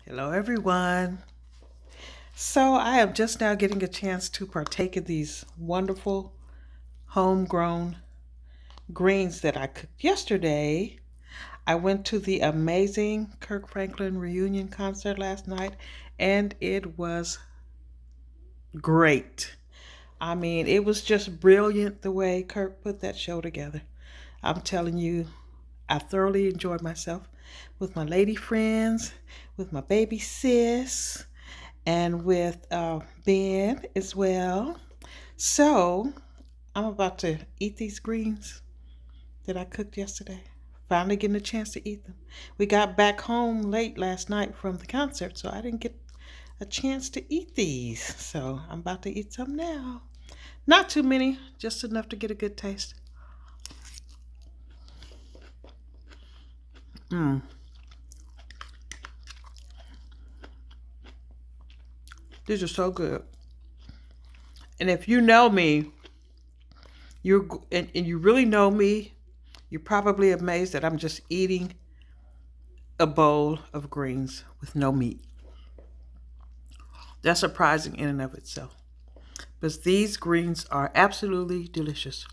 Hello, everyone. So, I am just now getting a chance to partake of these wonderful homegrown greens that I cooked yesterday. I went to the amazing Kirk Franklin reunion concert last night, and it was great. I mean, it was just brilliant the way Kirk put that show together. I'm telling you, I thoroughly enjoyed myself with my lady friends, with my baby sis, and with Ben as well. So I'm about to eat these greens that I cooked yesterday. Finally getting a chance to eat them. We got back home late last night from the concert, so I didn't get a chance to eat these. So I'm about to eat some now. Not too many, just enough to get a good taste. Mmm, these are so good. And if you know me, and you really know me, you're probably amazed that I'm just eating a bowl of greens with no meat. That's surprising in and of itself. But these greens are absolutely delicious.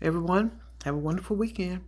Everyone, have a wonderful weekend.